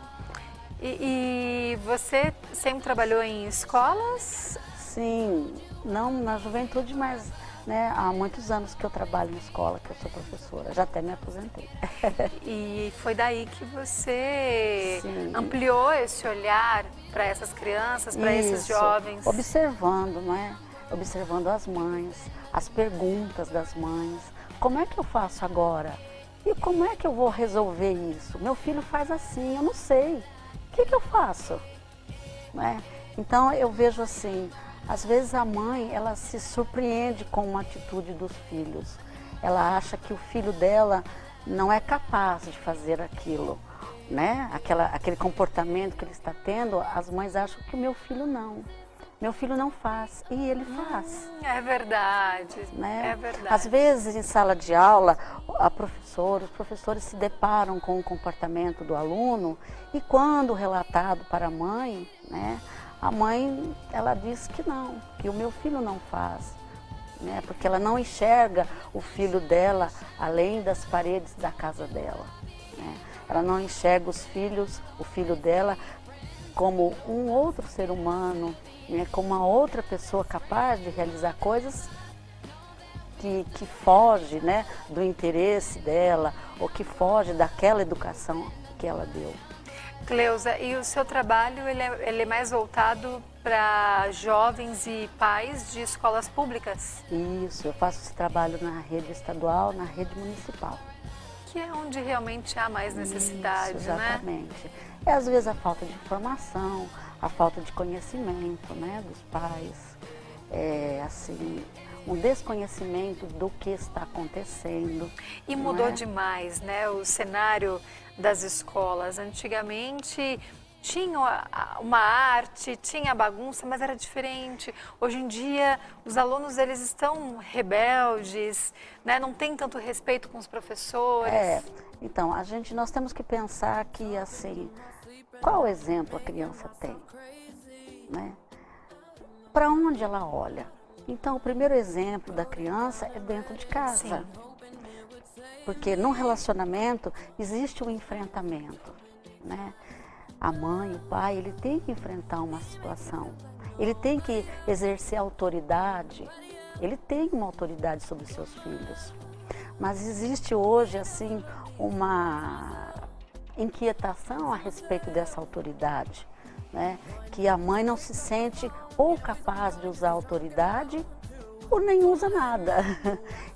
E você sempre trabalhou em escolas? Sim, não na juventude, mas né, há muitos anos que eu trabalho em escola, que eu sou professora, já até me aposentei. E foi daí que você Sim. ampliou esse olhar para essas crianças, para esses Isso. jovens? Observando, não é? Observando as mães, as perguntas das mães. Como é que eu faço agora? E como é que eu vou resolver isso? Meu filho faz assim, eu não sei. O que eu faço? Não é? Então eu vejo assim, às vezes a mãe, ela se surpreende com uma atitude dos filhos. Ela acha que o filho dela não é capaz de fazer aquilo, né? Aquele comportamento que ele está tendo, as mães acham que o meu filho não. Meu filho não faz, e ele faz. É verdade, Né? é verdade. Às vezes, em sala de aula, os professores se deparam com o comportamento do aluno e quando relatado para a mãe, né, a mãe, ela diz que não, que o meu filho não faz, né, porque ela não enxerga o filho dela além das paredes da casa dela. Né? Ela não enxerga o filho dela como um outro ser humano, né, como uma outra pessoa capaz de realizar coisas que foge, né, do interesse dela ou que foge daquela educação que ela deu. Cleusa, e o seu trabalho ele é mais voltado para jovens e pais de escolas públicas? Isso, eu faço esse trabalho na rede estadual, na rede municipal. Que é onde realmente há mais necessidade, Isso, exatamente. É às vezes a falta de informação, a falta de conhecimento, né, dos pais, assim, um desconhecimento do que está acontecendo. E mudou demais, né, o cenário das escolas. Antigamente tinha uma arte, tinha bagunça, mas era diferente. Hoje em dia, os alunos eles estão rebeldes, né, não tem tanto respeito com os professores. Então, nós temos que pensar que, assim, qual exemplo a criança tem, né? Para onde ela olha? Então, o primeiro exemplo da criança é dentro de casa. Sim. Porque num relacionamento existe um enfrentamento, né? A mãe, o pai, ele tem que enfrentar uma situação. Ele tem que exercer autoridade. Ele tem uma autoridade sobre os seus filhos. Mas existe hoje, assim, uma inquietação a respeito dessa autoridade, né? Que a mãe não se sente ou capaz de usar a autoridade ou nem usa nada.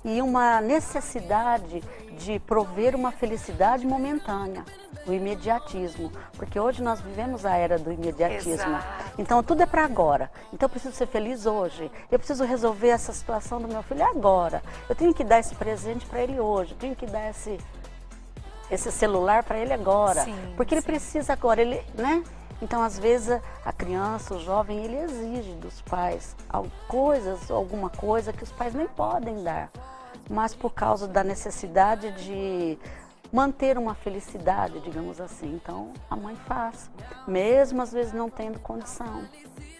E uma necessidade de prover uma felicidade momentânea, o imediatismo. Porque hoje nós vivemos a era do imediatismo. Exato. Então tudo é para agora. Então eu preciso ser feliz hoje. Eu preciso resolver essa situação do meu filho agora. Eu tenho que dar esse presente para ele hoje. Eu tenho que dar esse... esse celular para ele agora, Sim, porque ele sim. precisa agora, ele, né? Então, às vezes, a criança, o jovem, ele exige dos pais alguma coisa que os pais nem podem dar, mas por causa da necessidade de manter uma felicidade, digamos assim. Então, a mãe faz, mesmo às vezes não tendo condição,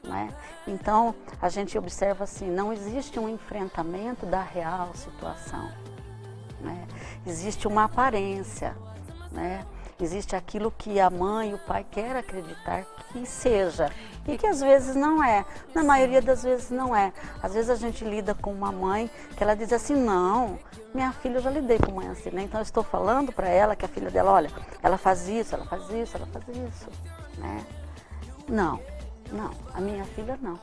né? Então, a gente observa assim, não existe um enfrentamento da real situação, né? Existe uma aparência, né? Existe aquilo que a mãe e o pai querem acreditar que seja e que às vezes não é. Na maioria das vezes não é. Às vezes a gente lida com uma mãe que ela diz assim, não, minha filha, eu já lidei com mãe assim, né? Então eu estou falando para ela que a filha dela, olha, ela faz isso, ela faz isso, ela faz isso, né? Não, a minha filha não.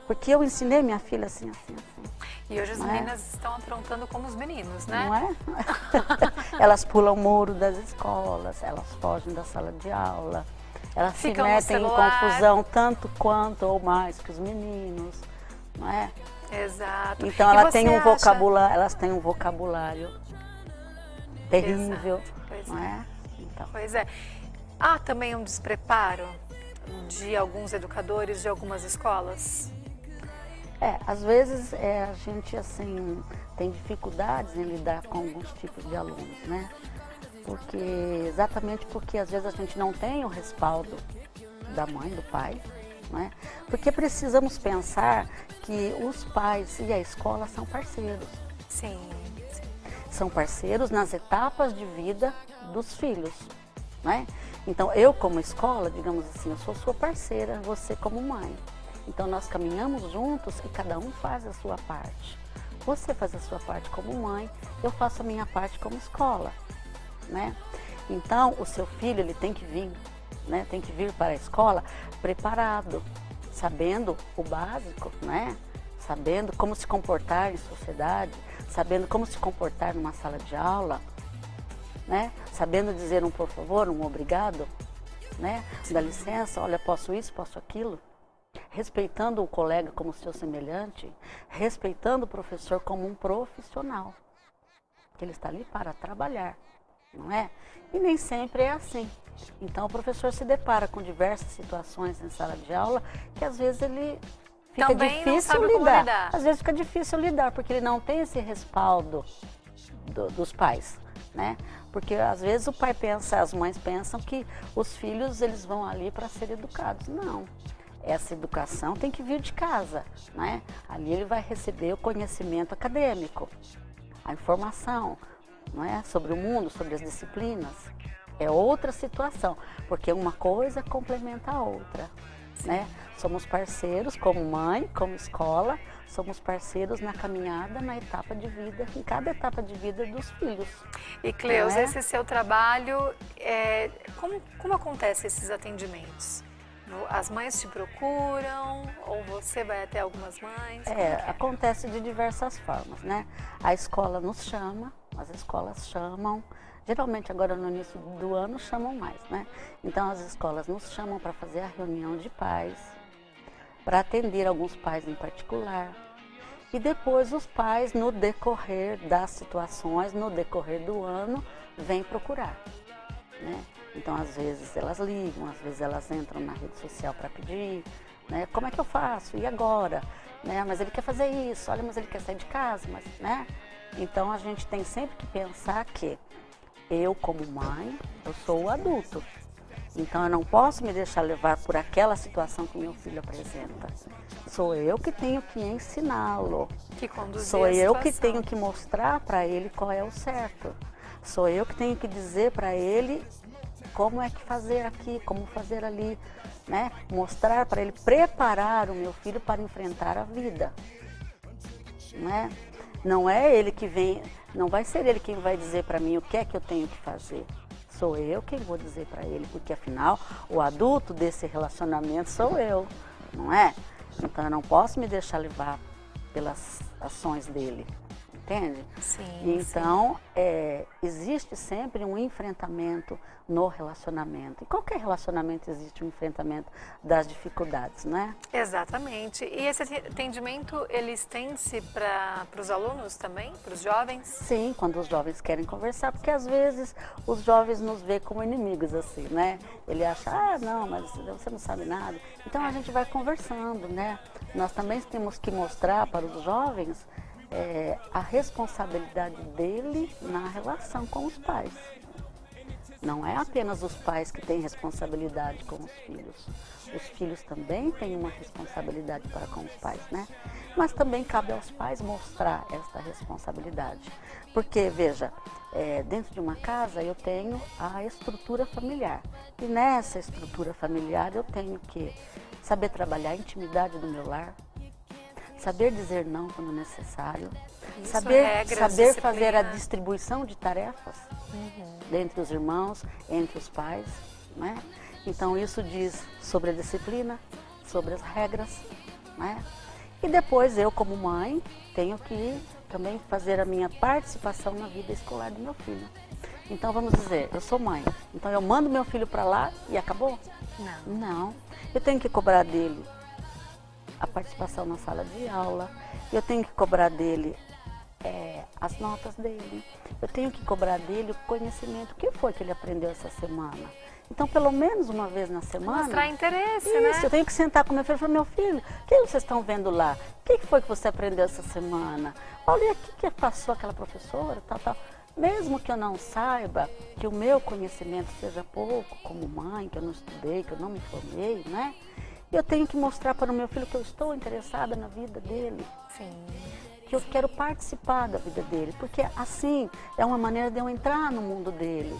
Porque eu ensinei minha filha assim, assim, assim. E hoje as Não meninas estão aprontando como os meninos, né? Não é? Elas pulam o muro das escolas, elas fogem da sala de aula, elas se Ficam no metem em celular. confusão tanto quanto ou mais que os meninos, não é? Exato. Então E ela você tem um acha- vocabulário, elas têm um vocabulário terrível, Pois não é? Então, Pois é. Há também um despreparo de alguns educadores de algumas escolas? às vezes a gente assim tem dificuldades em lidar com alguns tipos de alunos, né? Exatamente porque às vezes a gente não tem o respaldo da mãe, do pai, né? Porque precisamos pensar que os pais e a escola são parceiros. Sim. São parceiros nas etapas de vida dos filhos, né? Então eu como escola, digamos assim, eu sou sua parceira, você como mãe. Então nós caminhamos juntos e cada um faz a sua parte. Você faz a sua parte como mãe, eu faço a minha parte como escola, né? Então o seu filho, ele tem que vir, né? Tem que vir para a escola preparado, sabendo o básico, né? Sabendo como se comportar em sociedade, sabendo como se comportar numa sala de aula, né? Sabendo dizer um por favor, um obrigado, né? Dá licença, olha, posso isso, posso aquilo. Respeitando o colega como seu semelhante, respeitando o professor como um profissional, que ele está ali para trabalhar, não é? E nem sempre é assim. Então o professor se depara com diversas situações em sala de aula que às vezes ele fica Também não difícil sabe como lidar. Às vezes fica difícil lidar porque ele não tem esse respaldo dos pais, né? Porque às vezes o pai pensa, as mães pensam que os filhos eles vão ali para ser educados. Não. Essa educação tem que vir de casa, né? Ali ele vai receber o conhecimento acadêmico, a informação, não é? Sobre o mundo, sobre as disciplinas. É outra situação, porque uma coisa complementa a outra, né? Somos parceiros como mãe, como escola, somos parceiros na caminhada, na etapa de vida, em cada etapa de vida dos filhos. E Cleusa, não é? esse seu trabalho, como acontecem esses atendimentos? As mães te procuram ou você vai até algumas mães? Acontece de diversas formas, né? A escola nos chama, as escolas chamam, geralmente agora no início do ano chamam mais, né? Então as escolas nos chamam para fazer a reunião de pais, para atender alguns pais em particular. E depois os pais, no decorrer das situações, no decorrer do ano, vêm procurar, né? Então, às vezes elas ligam, às vezes elas entram na rede social para pedir, né? Como é que eu faço? E agora? Né? Mas ele quer fazer isso, olha, mas ele quer sair de casa, mas, né? Então, a gente tem sempre que pensar que eu, como mãe, eu sou o adulto. Então, eu não posso me deixar levar por aquela situação que meu filho apresenta. Sou eu que tenho que ensiná-lo. Que conduzir Sou a eu que situação. tenho que mostrar para ele qual é o certo. Sou eu que tenho que dizer para ele como é que fazer aqui, como fazer ali, né? Mostrar para ele, preparar o meu filho para enfrentar a vida, né? Não é ele que vem, não vai ser ele quem vai dizer para mim o que é que eu tenho que fazer. Sou eu quem vou dizer para ele, porque afinal o adulto desse relacionamento sou eu, não é? Então eu não posso me deixar levar pelas ações dele, entende? Sim, então, existe sempre um enfrentamento no relacionamento. Em qualquer relacionamento existe um enfrentamento das dificuldades, né? Exatamente. E esse atendimento, ele estende-se para os alunos também, para os jovens? Sim, quando os jovens querem conversar, porque às vezes os jovens nos veem como inimigos, assim, né? Ele acha, não, mas você não sabe nada. Então a gente vai conversando, né? Nós também temos que mostrar para os jovens a responsabilidade dele na relação com os pais. Não é apenas os pais que têm responsabilidade com os filhos. Os filhos também têm uma responsabilidade para com os pais, né? Mas também cabe aos pais mostrar esta responsabilidade. Porque, veja, dentro de uma casa eu tenho a estrutura familiar. E nessa estrutura familiar eu tenho que saber trabalhar a intimidade do meu lar, saber dizer não quando necessário, saber fazer a distribuição de tarefas entre os irmãos, entre os pais, né? Então isso diz sobre a disciplina, sobre as regras, né? E depois eu, como mãe, tenho que também fazer a minha participação na vida escolar do meu filho. Então vamos dizer, eu sou mãe, então eu mando meu filho para lá e acabou? Não. Eu tenho que cobrar dele a participação na sala de aula, eu tenho que cobrar dele as notas dele, eu tenho que cobrar dele o conhecimento, o que foi que ele aprendeu essa semana. Então, pelo menos uma vez na semana... Mostrar interesse, isso, né? Eu tenho que sentar com meu filho e falar, meu filho, o que vocês estão vendo lá? O que foi que você aprendeu essa semana? Olha aqui que passou aquela professora, tal. Mesmo que eu não saiba, que o meu conhecimento seja pouco, como mãe, que eu não estudei, que eu não me formei, né? Eu tenho que mostrar para o meu filho que eu estou interessada na vida dele. Sim. Que eu quero participar da vida dele, porque assim é uma maneira de eu entrar no mundo dele,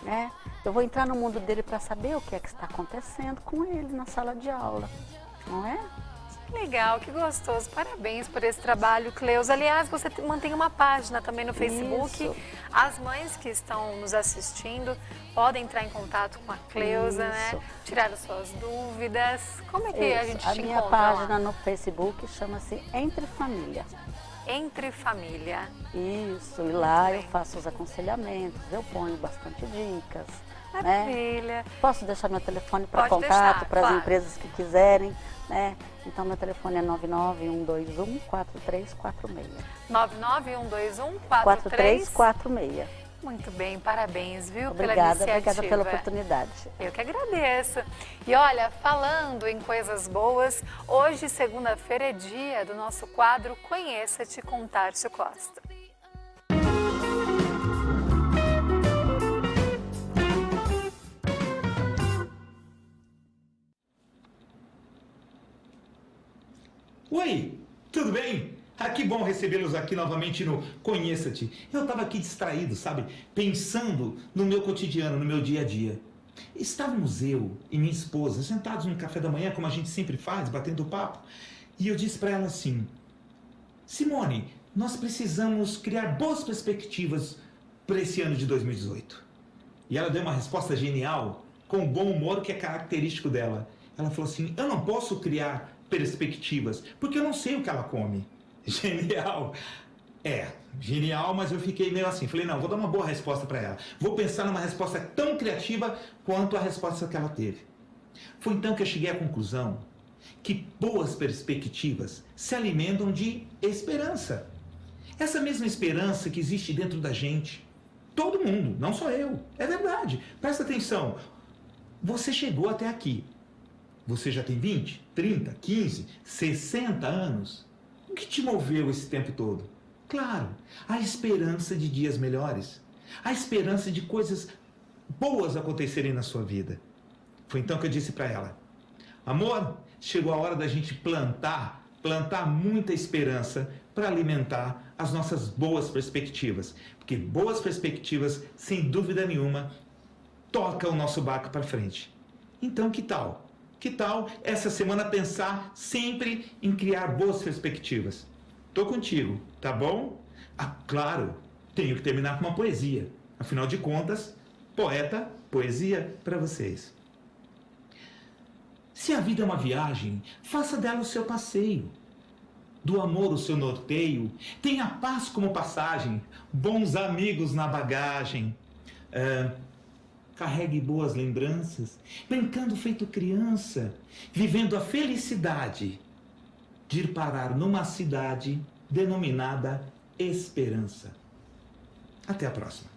né? Eu vou entrar no mundo dele para saber o que é que está acontecendo com ele na sala de aula, não é? Legal, que gostoso. Parabéns por esse trabalho, Cleusa. Aliás, você mantém uma página também no Facebook. Isso. As mães que estão nos assistindo podem entrar em contato com a Cleusa, né? Tirar as suas dúvidas. Como é que a gente te encontra? A minha página no Facebook chama-se Entre Família. Entre Família. Isso, e lá eu faço os aconselhamentos, eu ponho bastante dicas. Maravilha. Né? Posso deixar meu telefone para contato, para as empresas que quiserem, né? Então meu telefone é 99121-4346. 99121-4346. Muito bem, parabéns, viu, pela iniciativa. Obrigada pela oportunidade. Eu que agradeço. E olha, falando em coisas boas, hoje, segunda-feira, é dia do nosso quadro Conheça-te com Tárcio Costa. Oi, tudo bem? Que bom recebê-los aqui novamente no Conheça-te. Eu estava aqui distraído, sabe? Pensando no meu cotidiano, no meu dia a dia. Estávamos eu e minha esposa sentados no café da manhã, como a gente sempre faz, batendo papo. E eu disse para ela assim, Simone, nós precisamos criar boas perspectivas para esse ano de 2018. E ela deu uma resposta genial, com o bom humor que é característico dela. Ela falou assim, eu não posso criar perspectivas, porque eu não sei o que ela come. Genial. Genial, mas eu fiquei meio assim. Falei, não, vou dar uma boa resposta para ela. Vou pensar numa resposta tão criativa quanto a resposta que ela teve. Foi então que eu cheguei à conclusão que boas perspectivas se alimentam de esperança. Essa mesma esperança que existe dentro da gente. Todo mundo, não só eu. É verdade. Presta atenção. Você chegou até aqui. Você já tem 20, 30, 15, 60 anos? O que te moveu esse tempo todo? Claro, a esperança de dias melhores. A esperança de coisas boas acontecerem na sua vida. Foi então que eu disse para ela, amor, chegou a hora da gente plantar muita esperança para alimentar as nossas boas perspectivas. Porque boas perspectivas, sem dúvida nenhuma, tocam o nosso barco para frente. Então, que tal? Que tal essa semana pensar sempre em criar boas perspectivas? Tô contigo, tá bom? Claro, tenho que terminar com uma poesia. Afinal de contas, poeta, poesia para vocês. Se a vida é uma viagem, faça dela o seu passeio. do amor o seu norteio, tenha paz como passagem, bons amigos na bagagem. Carregue boas lembranças, brincando feito criança, vivendo a felicidade de ir parar numa cidade denominada Esperança. Até a próxima.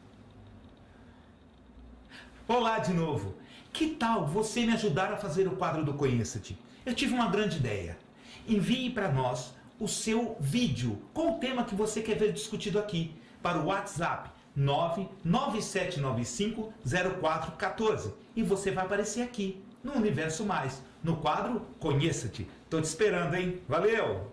Olá de novo. Que tal você me ajudar a fazer o quadro do Conheça-te? Eu tive uma grande ideia. Envie para nós o seu vídeo com o tema que você quer ver discutido aqui para o WhatsApp 997950414 e você vai aparecer aqui no Universo Mais, no quadro Conheça-te. Tô te esperando, hein? Valeu!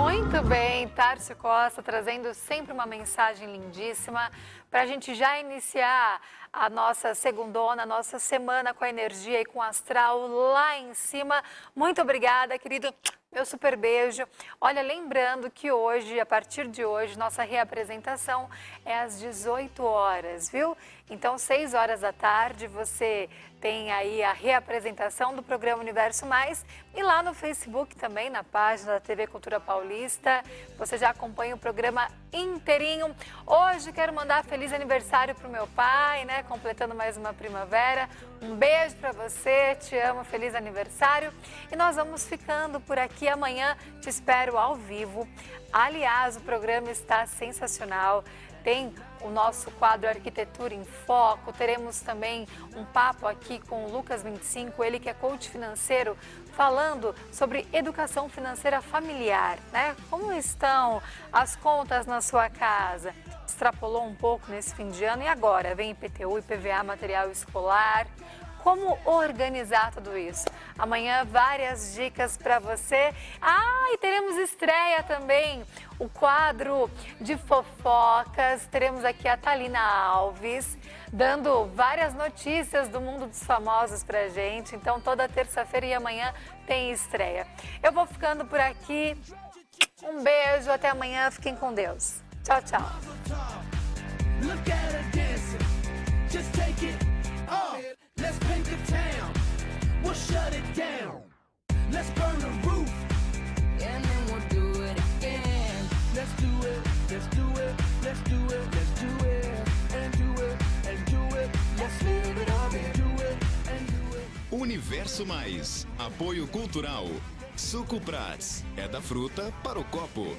Muito bem, Tárcio Costa trazendo sempre uma mensagem lindíssima para a gente já iniciar a nossa segundona, a nossa semana com a energia e com o astral lá em cima. Muito obrigada, querido. Meu super beijo. Olha, lembrando que hoje, a partir de hoje, nossa reapresentação é às 18 horas, viu? Então, 6 horas da tarde, você tem aí a reapresentação do programa Universo Mais. E lá no Facebook também, na página da TV Cultura Paulista, você já acompanha o programa inteirinho. Hoje quero mandar feliz aniversário pro meu pai, né? Completando mais uma primavera. Um beijo para você, te amo, feliz aniversário. E nós vamos ficando por aqui. Amanhã te espero ao vivo. Aliás, o programa está sensacional. Tem o nosso quadro Arquitetura em Foco, teremos também um papo aqui com o Lucas 25, ele que é coach financeiro, falando sobre educação financeira familiar, né? Como estão as contas na sua casa? Extrapolou um pouco nesse fim de ano e agora vem IPTU, IPVA, material escolar. Como organizar tudo isso? Amanhã várias dicas para você. E teremos estreia também, o quadro de fofocas. Teremos aqui a Thalina Alves, dando várias notícias do mundo dos famosos pra gente. Então toda terça-feira e amanhã tem estreia. Eu vou ficando por aqui. Um beijo, até amanhã. Fiquem com Deus. Tchau, tchau. Let's paint the town, we'll shut it down. Let's burn the roof, and then we'll do it again. Let's do it, let's do it, let's do it, let's do it, and do it, and do it. Let's live it up and do it, and do it. Universo Mais, apoio cultural. Suco Prats, é da fruta para o copo.